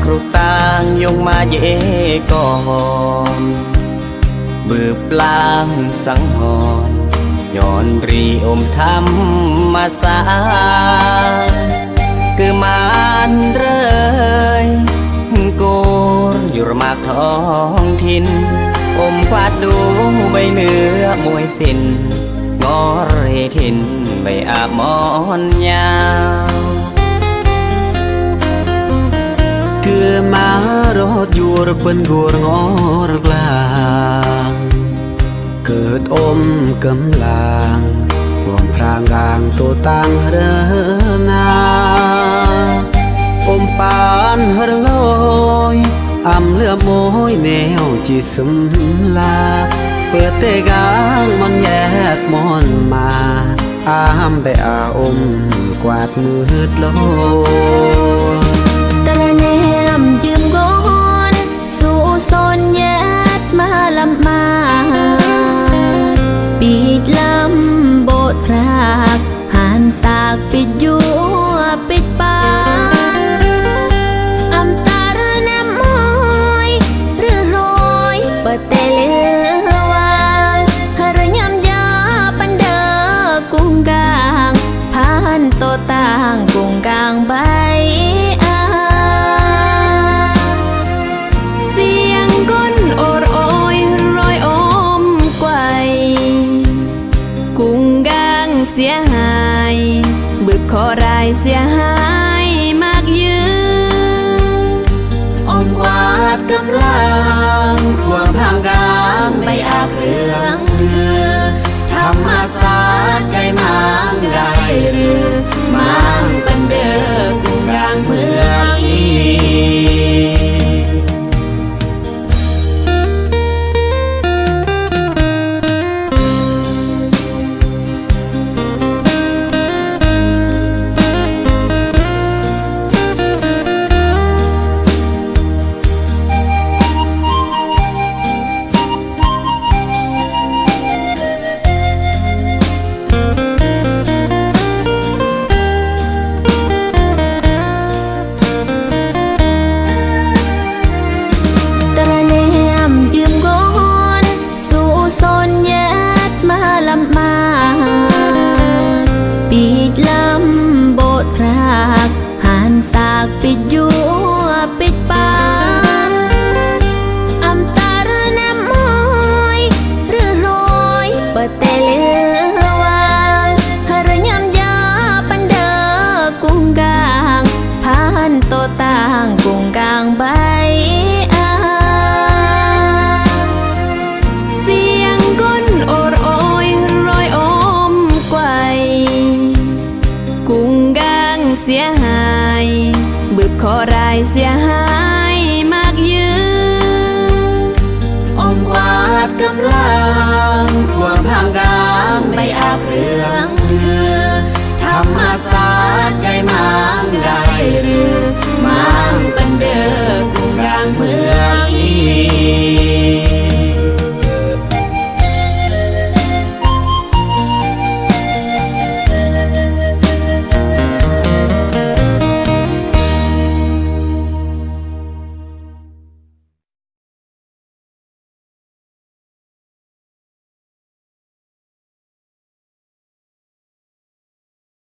รุตางยงมาเย่ก่อนบืบลางสังหรณ์ย้อนรีอมธรรมาสาคือมานเรยกูอยู่ระมากท้องถิ่นอมควาดดูใบเนื้อมวยสินงอเรทินใบอาบมอนยาวคือมารถอยู่ระเปินกูรงอรกลางเกิดอมกำลังรวมพรางกลางตัวตังเรนาอมปานเฮรลอยอำเลือมอยแนวจิตสำลาเปิดเตกางมันแยกมอนมาอามไปอาอมกวาดมืดลอยตะระแนมยืมก้อนสู่โซนแยดมาลำมาปิดลำโบดพรากหันสากปิดยัวปิดปานอำตาระแนมมอยเรือรอยเปิดเตเลวางหระยำยาปันเดอกุ้งกลางพันโตต่างกุ้งกลางใบเสียงก้นโอดโอยรอยอมไกวกุ้งกลางเสียหายบึกคอรายเสียหายมากยืนอมกวาดกำลังรวมทางกลางไปอาเครื่องเรือธรรมศาสตร์ไก่มางได้หรือมางปันเด้อกุ้งกลางเมืองอีปิดยัวปิดปานอำตาระแนมมอยเรือรอยเปิดเตเลวางหระยำยาปันเดอกุ้งกลางพันโตต่างกุ้งกลางใบเสียงก้นโอดโอยรอยอมไกวกุ้งกลางเสียหายบึกคอรายเสียหายมากยืนอมกวาดกำลังรวมทางกลางไปอาเครื่องเรือธรรม